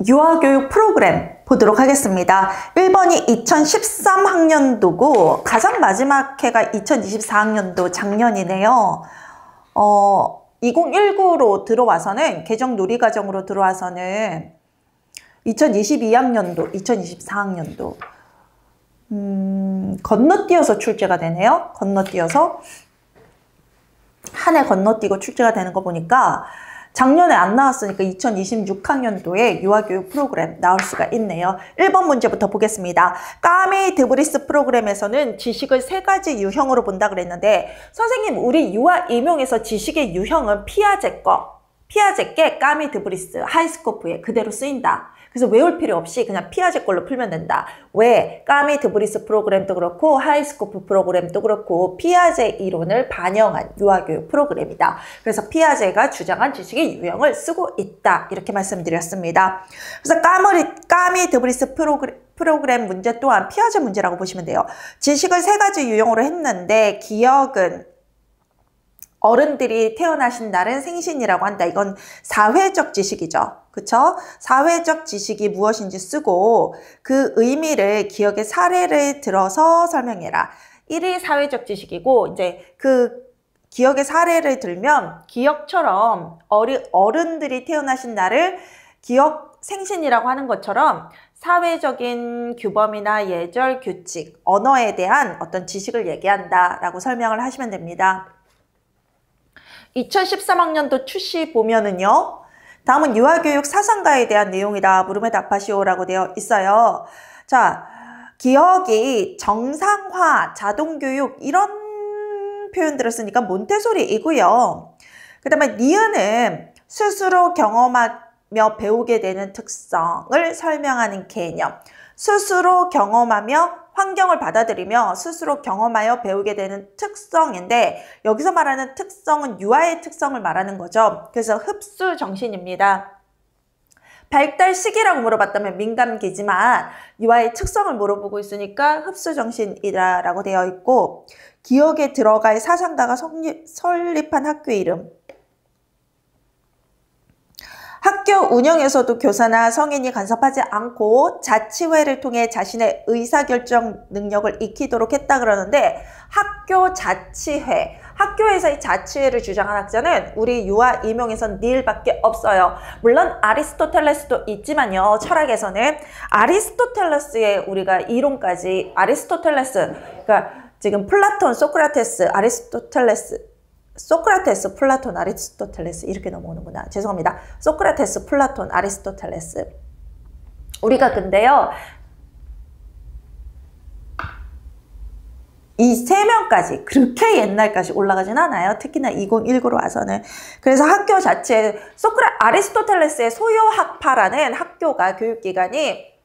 유아교육 프로그램 보도록 하겠습니다. 1번이 2013학년도고 가장 마지막 해가 2024학년도 작년이네요. 2019로 들어와서는 개정 놀이과정으로 들어와서는 2022학년도, 2024학년도 건너뛰어서 출제가 되네요. 건너뛰어서 한 해 건너뛰고 출제가 되는 거 보니까 작년에 안 나왔으니까 2026학년도에 유아교육 프로그램 나올 수가 있네요. 1번 문제부터 보겠습니다. 까메이 드브리스 프로그램에서는 지식을 3가지 유형으로 본다 그랬는데 선생님 우리 유아 임용에서 지식의 유형은 피아제께 까메이 드브리스 하이스코프에 그대로 쓰인다. 그래서 외울 필요 없이 그냥 피아제 걸로 풀면 된다. 왜? 까메이 드브리스 프로그램도 그렇고 하이스코프 프로그램도 그렇고 피아제 이론을 반영한 유아교육 프로그램이다. 그래서 피아제가 주장한 지식의 유형을 쓰고 있다. 이렇게 말씀드렸습니다. 그래서 까메이 드브리스 프로그램 문제 또한 피아제 문제라고 보시면 돼요. 지식을 3가지 유형으로 했는데 기억은 어른들이 태어나신 날은 생신이라고 한다. 이건 사회적 지식이죠. 그쵸? 사회적 지식이 무엇인지 쓰고 그 의미를 기억의 사례를 들어서 설명해라. 1이 사회적 지식이고 이제 그 기억의 사례를 들면 기억처럼 어른들이 태어나신 날을 기억 생신이라고 하는 것처럼 사회적인 규범이나 예절, 규칙, 언어에 대한 어떤 지식을 얘기한다라고 설명을 하시면 됩니다. 2013학년도 출시 보면은요. 다음은 유아교육 사상가에 대한 내용이다. 물음에 답하시오라고 되어 있어요. 자, 기억이 정상화, 자동교육 이런 표현들을 쓰니까 몬테소리이고요. 그 다음에 니은은 스스로 경험하며 배우게 되는 특성을 설명하는 개념. 스스로 경험하며 환경을 받아들이며 스스로 경험하여 배우게 되는 특성인데 여기서 말하는 특성은 유아의 특성을 말하는 거죠. 그래서 흡수 정신입니다. 발달 시기라고 물어봤다면 민감기지만 유아의 특성을 물어보고 있으니까 흡수 정신이라고 되어 있고 기억에 들어갈 사상가가 설립한 학교 이름. 학교 운영에서도 교사나 성인이 간섭하지 않고 자치회를 통해 자신의 의사결정 능력을 익히도록 했다 그러는데 학교 자치회, 학교에서의 자치회를 주장한 학자는 우리 유아 임용에선 닐밖에 없어요. 물론 아리스토텔레스도 있지만요. 철학에서는 아리스토텔레스의 우리가 이론까지 그러니까 지금 플라톤, 소크라테스, 소크라테스, 플라톤, 아리스토텔레스 이렇게 넘어오는구나. 죄송합니다. 소크라테스, 플라톤, 아리스토텔레스. 우리가 근데요. 이 3명까지 그렇게 옛날까지 올라가진 않아요. 특히나 2019로 와서는. 그래서 학교 자체에 아리스토텔레스의 소요학파라는 학교가 교육기관이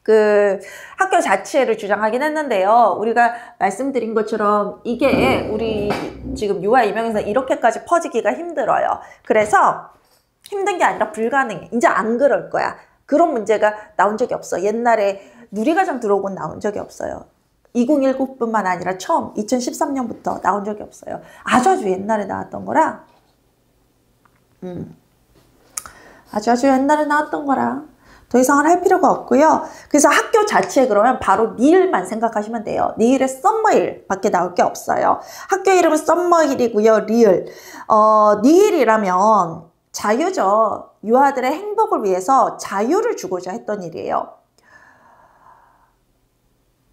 그 학교 자체를 주장하긴 했는데요. 우리가 말씀드린 것처럼 이게 우리 지금 유아 임용에서 이렇게까지 퍼지기가 힘들어요. 그래서 힘든 게 아니라 불가능해. 이제 안 그럴 거야. 그런 문제가 나온 적이 없어. 옛날에 누리과정 들어오곤 나온 적이 없어요. 2019뿐만 아니라 처음 2013년부터 나온 적이 없어요. 아주 옛날에 나왔던 거라. 아주 옛날에 나왔던 거라. 더 이상은 할 필요가 없고요. 그래서 학교 자체에 그러면 바로 니을만 생각하시면 돼요. 니을에 썸머힐 밖에 나올 게 없어요. 학교 이름은 썸머힐이고요. 리을. 니을이라면 자유죠. 유아들의 행복을 위해서 자유를 주고자 했던 일이에요.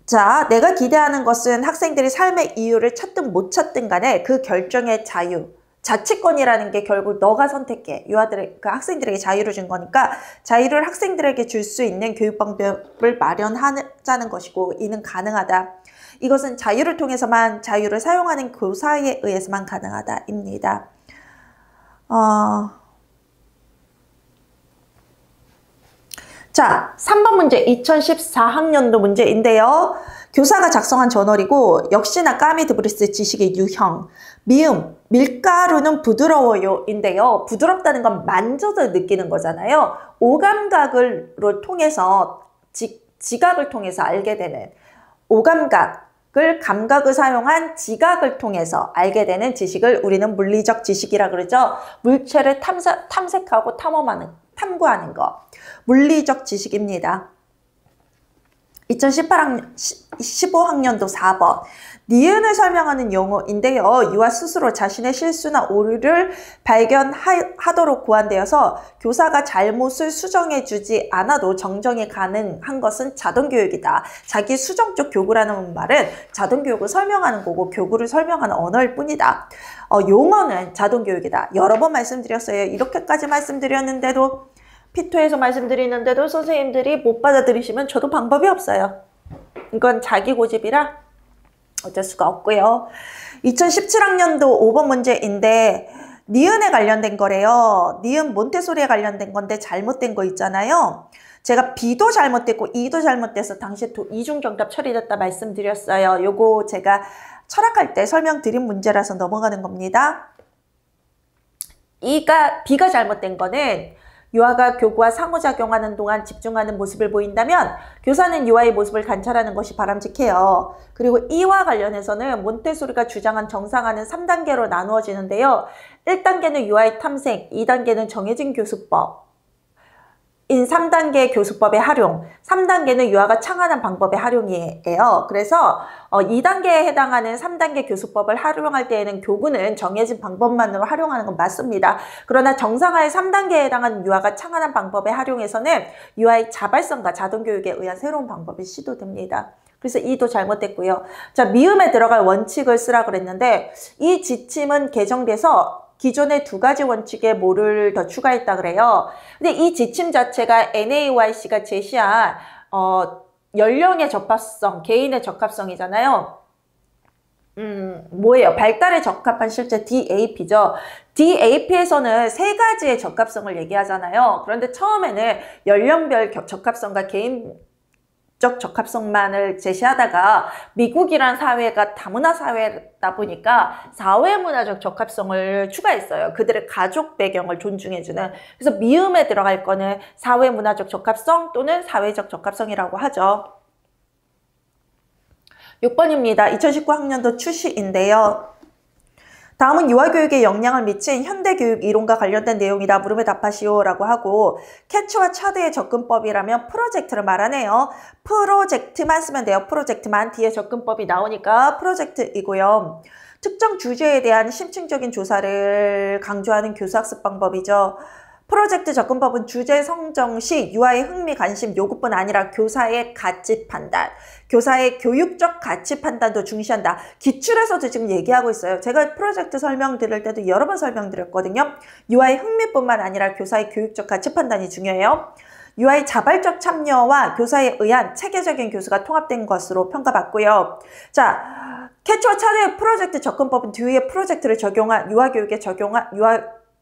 자, 내가 기대하는 것은 학생들이 삶의 이유를 찾든 못 찾든 간에 그 결정의 자유. 자치권이라는 게 결국 너가 선택해. 그 학생들에게 자유를 준 거니까 자유를 학생들에게 줄 수 있는 교육 방법을 마련하자는 것이고 이는 가능하다. 이것은 자유를 통해서만 자유를 사용하는 교사에 의해서만 가능하다입니다. 자, 3번 문제 2014학년도 문제인데요. 교사가 작성한 저널이고 역시나 까메이 드브리스 지식의 유형. 미음, 밀가루는 부드러워요 인데요. 부드럽다는 건 만져서 느끼는 거잖아요. 오감각을 통해서 지각을 통해서 알게 되는 오감각, 감각을 사용한 지각을 통해서 알게 되는 지식을 우리는 물리적 지식이라 그러죠. 물체를 탐색하고 탐구하는 거. 물리적 지식입니다. 15학년도 4번. 니은을 설명하는 용어인데요. 유아 스스로 자신의 실수나 오류를 발견하도록 고안되어서 교사가 잘못을 수정해주지 않아도 정정이 가능한 것은 자동교육이다. 자기 수정적 교구라는 말은 자동교육을 설명하는 거고 교구를 설명하는 언어일 뿐이다. 용어는 자동교육이다. 여러 번 말씀드렸어요. 이렇게까지 말씀드렸는데도 P2에서 말씀드리는데도 선생님들이 못 받아들이시면 저도 방법이 없어요. 이건 자기 고집이라 어쩔 수가 없고요. 2017학년도 5번 문제인데 니은에 관련된 거래요. 니은 몬테소리에 관련된 건데 잘못된 거 있잖아요. 제가 B도 잘못됐고 E도 잘못돼서 당시에 이중정답 처리됐다 말씀드렸어요. 요거 제가 철학할 때 설명드린 문제라서 넘어가는 겁니다. B가 잘못된 거는 유아가 교구와 상호작용하는 동안 집중하는 모습을 보인다면 교사는 유아의 모습을 관찰하는 것이 바람직해요. 그리고 이와 관련해서는 몬테소리가 주장한 정상화는 3단계로 나누어지는데요. 1단계는 유아의 탐색, 2단계는 정해진 교수법, 3단계 교수법의 활용, 3단계는 유아가 창안한 방법의 활용이에요. 그래서 2단계에 해당하는 3단계 교수법을 활용할 때에는 교구는 정해진 방법만으로 활용하는 건 맞습니다. 그러나 정상화의 3단계에 해당하는 유아가 창안한 방법의 활용에서는 유아의 자발성과 자동교육에 의한 새로운 방법이 시도됩니다. 그래서 이도 잘못됐고요. 자, 미음에 들어갈 원칙을 쓰라 그랬는데 이 지침은 개정돼서 기존의 2가지 원칙에 뭐를 더 추가했다 그래요. 근데 이 지침 자체가 NAYC가 제시한 연령의 적합성, 개인의 적합성이잖아요. 뭐예요? 발달에 적합한 실제 DAP죠. DAP에서는 3가지의 적합성을 얘기하잖아요. 그런데 처음에는 연령별 적합성과 개인적 적합성만을 제시하다가 미국이란 사회가 다문화 사회다 보니까 사회문화적 적합성을 추가했어요. 그들의 가족 배경을 존중해주는. 그래서 미음에 들어갈 거는 사회문화적 적합성 또는 사회적 적합성이라고 하죠. 6번입니다. 2019학년도 출시인데요. 다음은 유아교육에 영향을 미친 현대교육 이론과 관련된 내용이다. 물음에 답하시오 라고 하고 캐치와 차드의 접근법이라면 프로젝트를 말하네요. 프로젝트만 쓰면 돼요. 프로젝트만. 뒤에 접근법이 나오니까 프로젝트이고요. 특정 주제에 대한 심층적인 조사를 강조하는 교사학습 방법이죠. 프로젝트 접근법은 주제 성정 시 유아의 흥미, 관심, 요구뿐 아니라 교사의 가치 판단, 교사의 교육적 가치 판단도 중시한다. 기출에서도 지금 얘기하고 있어요. 제가 프로젝트 설명드릴 때도 여러 번 설명드렸거든요. 유아의 흥미뿐만 아니라 교사의 교육적 가치 판단이 중요해요. 유아의 자발적 참여와 교사에 의한 체계적인 교수가 통합된 것으로 평가받고요. 자, 캐치와 차드의 프로젝트 접근법은 뒤에 프로젝트를 적용한 유아교육에 적용한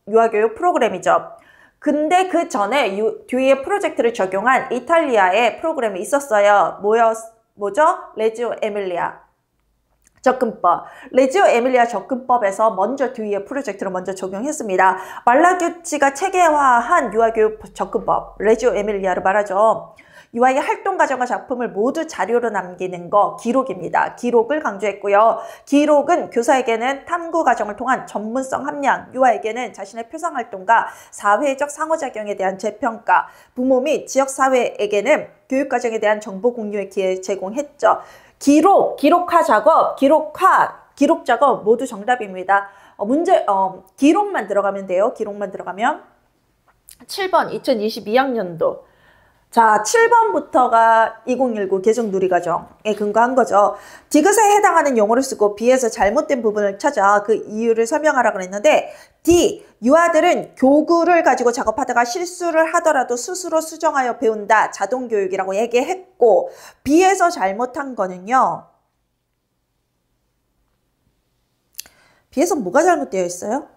유아교육 프로그램이죠. 근데 그 전에 뒤에 프로젝트를 적용한 이탈리아의 프로그램이 있었어요. 뭐죠? 레지오 에밀리아 접근법. 레지오 에밀리아 접근법에서 먼저 뒤에 프로젝트를 먼저 적용했습니다. 말라규치가 체계화한 유아교육 접근법, 레지오 에밀리아를 말하죠. 유아의 활동 과정과 작품을 모두 자료로 남기는 거, 기록입니다. 기록을 강조했고요. 기록은 교사에게는 탐구 과정을 통한 전문성 함량, 유아에게는 자신의 표상 활동과 사회적 상호작용에 대한 재평가, 부모 및 지역사회에게는 교육 과정에 대한 정보 공유의 기회 제공했죠. 기록화 작업, 기록 작업 모두 정답입니다. 기록만 들어가면 돼요. 기록만 들어가면. 7번 2022학년도. 자, 7번부터가 2019 개정 누리과정에 근거한 거죠. 디귿에 해당하는 용어를 쓰고 B에서 잘못된 부분을 찾아 그 이유를 설명하라고 그랬는데 D, 유아들은 교구를 가지고 작업하다가 실수를 하더라도 스스로 수정하여 배운다. 자동교육이라고 얘기했고 B에서 잘못한 거는요. B에서 뭐가 잘못되어 있어요?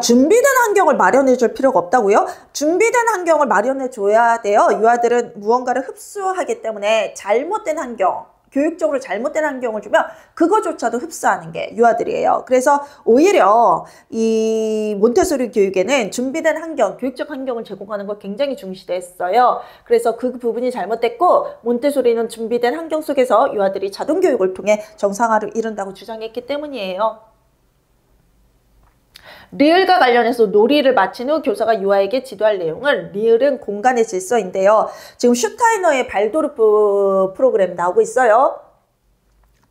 준비된 환경을 마련해 줄 필요가 없다고요? 준비된 환경을 마련해 줘야 돼요. 유아들은 무언가를 흡수하기 때문에 잘못된 환경, 교육적으로 잘못된 환경을 주면 그거조차도 흡수하는 게 유아들이에요. 그래서 오히려 이 몬테소리 교육에는 준비된 환경, 교육적 환경을 제공하는 걸 굉장히 중시했어요. 그래서 그 부분이 잘못됐고 몬테소리는 준비된 환경 속에서 유아들이 자동 교육을 통해 정상화를 이룬다고 주장했기 때문이에요. 리을과 관련해서 놀이를 마친 후 교사가 유아에게 지도할 내용은 리을은 공간의 질서인데요. 지금 슈타이너의 발도르프 프로그램 나오고 있어요.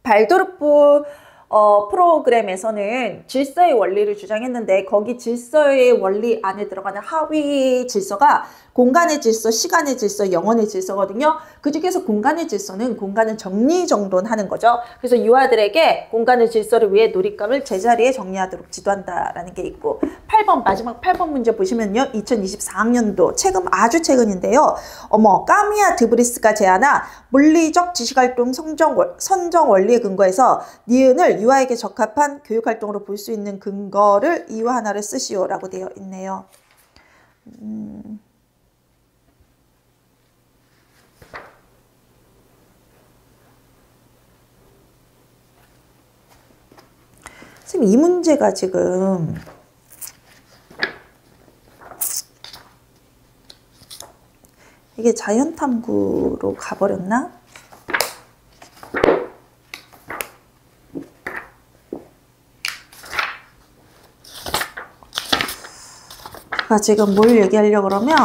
발도르프 프로그램에서는 질서의 원리를 주장했는데 거기 질서의 원리 안에 들어가는 하위 질서가 공간의 질서, 시간의 질서, 영혼의 질서거든요. 그 중에서 공간의 질서는 공간을 정리정돈하는 거죠. 그래서 유아들에게 공간의 질서를 위해 놀잇감을 제자리에 정리하도록 지도한다라는 게 있고 8번 마지막 8번 문제 보시면요. 2024학년도 아주 최근인데요. 까미아 드브리스가 제안한 물리적 지식활동 선정 원리에 근거해서 니은을 유아에게 적합한 교육활동으로 볼 수 있는 근거를 이와 하나를 쓰시오라고 되어 있네요. 선생님, 이 문제가 지금 이게 자연탐구로 가버렸나? 제가 지금 뭘 얘기하려고 그러면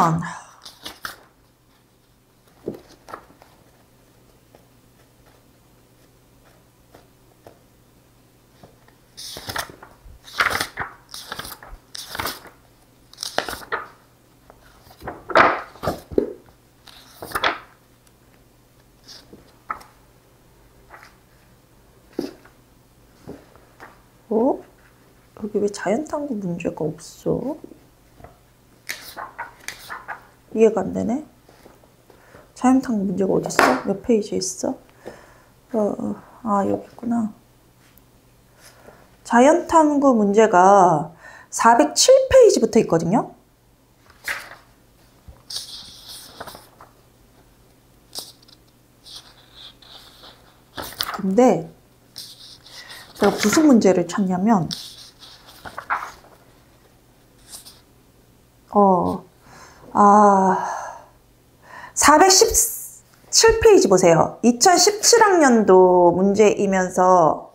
여기 왜 자연탐구 문제가 없어? 이해가 안 되네. 자연탐구 문제가 어디 있어? 몇 페이지에 있어? 여기 있구나. 자연탐구 문제가 407페이지부터 있거든요. 근데 제가 무슨 문제를 찾냐면 417페이지 보세요. 2017학년도 문제이면서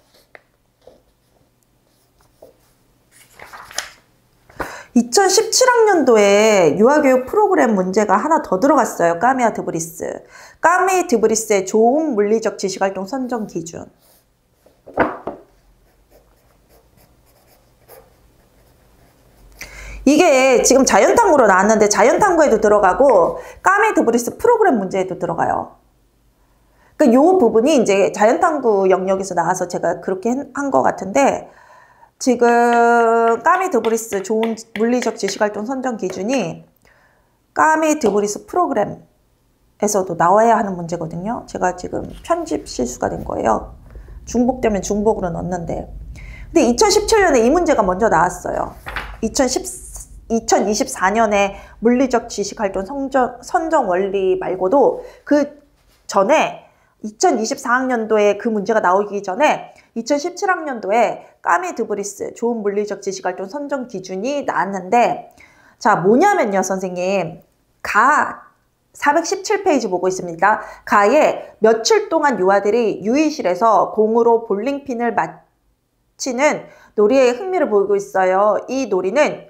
2017학년도에 유아교육 프로그램 문제가 하나 더 들어갔어요. 까미아 드브리스. 까미 드브리스의 좋은 물리적 지식활동 선정 기준. 이게 지금 자연탐구로 나왔는데 자연탐구에도 들어가고 까미 드브리스 프로그램 문제에도 들어가요. 그러니까 요 부분이 이제 자연탐구 영역에서 나와서 제가 그렇게 한 것 같은데 지금 까미 드브리스 좋은 물리적 지식활동 선정 기준이 까미 드브리스 프로그램에서도 나와야 하는 문제거든요. 제가 지금 편집 실수가 된 거예요. 중복되면 중복으로 넣었는데 근데 2017년에 이 문제가 먼저 나왔어요. 2024년에 물리적 지식활동 선정 원리 말고도 그 전에 2024학년도에 그 문제가 나오기 전에 2017학년도에 까미 드브리스 좋은 물리적 지식활동 선정 기준이 나왔는데 자 뭐냐면요 선생님 417페이지 보고 있습니다. 가에 며칠 동안 유아들이 유의실에서 공으로 볼링핀을 맞히는 놀이에 흥미를 보이고 있어요. 이 놀이는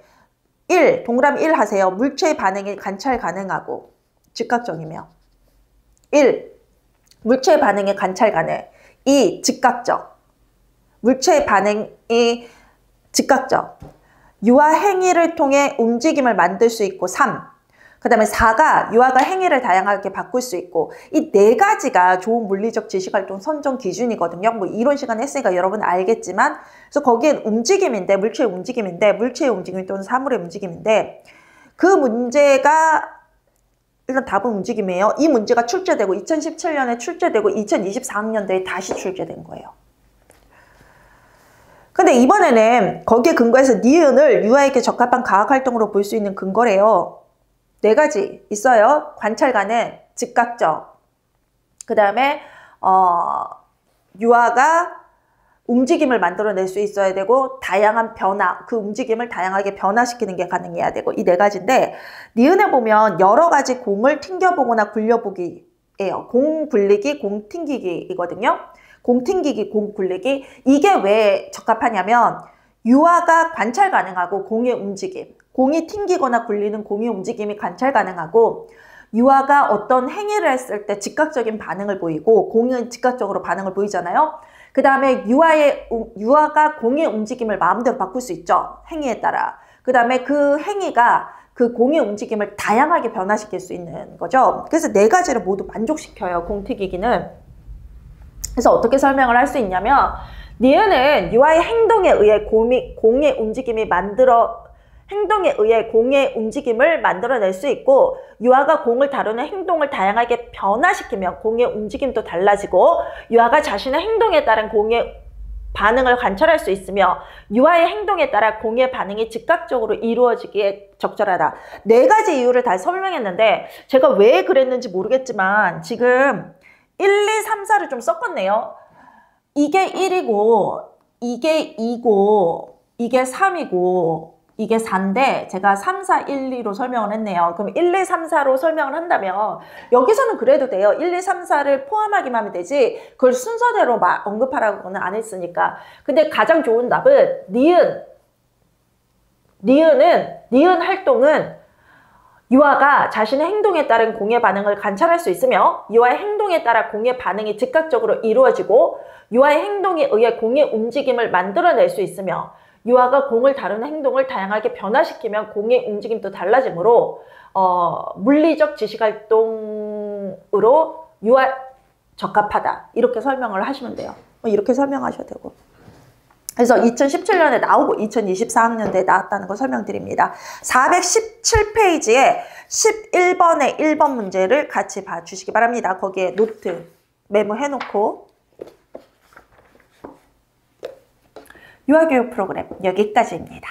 1. 동그라미 1 하세요. 물체의 반응이 관찰 가능하고 즉각적이며 1. 물체의 반응이 관찰 가능 2. 즉각적 물체의 반응이 즉각적 유아 행위를 통해 움직임을 만들 수 있고 3. 그 다음에 4가 유아가 행위를 다양하게 바꿀 수 있고 이 네 가지가 좋은 물리적 지식활동 선정 기준이거든요. 뭐 이론 시간에 했으니까 여러분 알겠지만 그래서 거기엔 움직임인데 물체의 움직임 또는 사물의 움직임인데 그 문제가 일단 답은 움직임이에요. 이 문제가 출제되고 2017년에 출제되고 2024학년도에 다시 출제된 거예요. 근데 이번에는 거기에 근거해서 니은을 유아에게 적합한 과학활동으로 볼 수 있는 근거래요. 네 가지 있어요. 관찰 가능, 즉각적, 그 다음에 유아가 움직임을 만들어낼 수 있어야 되고 다양한 변화, 그 움직임을 다양하게 변화시키는 게 가능해야 되고 이 네 가지인데 니은에 보면 여러 가지 공을 튕겨보거나 굴려보기예요. 공 굴리기, 공 튕기기이거든요. 공 튕기기, 공 굴리기. 이게 왜 적합하냐면 유아가 관찰 가능하고 공의 움직임, 공이 튕기거나 굴리는 공의 움직임이 관찰 가능하고 유아가 어떤 행위를 했을 때 즉각적인 반응을 보이고 공은 즉각적으로 반응을 보이잖아요. 그 다음에 유아가 공의 움직임을 마음대로 바꿀 수 있죠. 행위에 따라. 그 다음에 그 행위가 그 공의 움직임을 다양하게 변화시킬 수 있는 거죠. 그래서 네 가지를 모두 만족시켜요. 공튀기기는. 그래서 어떻게 설명을 할 수 있냐면 니은은 유아의 행동에 의해 공의 움직임을 만들어낼 수 있고 유아가 공을 다루는 행동을 다양하게 변화시키면 공의 움직임도 달라지고 유아가 자신의 행동에 따른 공의 반응을 관찰할 수 있으며 유아의 행동에 따라 공의 반응이 즉각적으로 이루어지기에 적절하다. 네 가지 이유를 다 설명했는데 제가 왜 그랬는지 모르겠지만 지금 1, 2, 3, 4를 좀 섞었네요. 이게 1이고 이게 2고 이게 3이고 이게 4인데 제가 3, 4, 1, 2로 설명을 했네요. 그럼 1, 2, 3, 4로 설명을 한다면 여기서는 그래도 돼요. 1, 2, 3, 4를 포함하기만 하면 되지 그걸 순서대로 언급하라고는 안 했으니까. 근데 가장 좋은 답은 니은 활동은 유아가 자신의 행동에 따른 공의 반응을 관찰할 수 있으며 유아의 행동에 따라 공의 반응이 즉각적으로 이루어지고 유아의 행동에 의해 공의 움직임을 만들어낼 수 있으며 유아가 공을 다루는 행동을 다양하게 변화시키면 공의 움직임도 달라지므로 물리적 지식활동으로 유아 적합하다. 이렇게 설명을 하시면 돼요. 이렇게 설명하셔도 되고. 그래서 2017년에 나오고 2024학년도에 나왔다는 거 설명드립니다. 417페이지에 11번의 1번 문제를 같이 봐주시기 바랍니다. 거기에 노트 메모해놓고 유아교육 프로그램 여기까지입니다.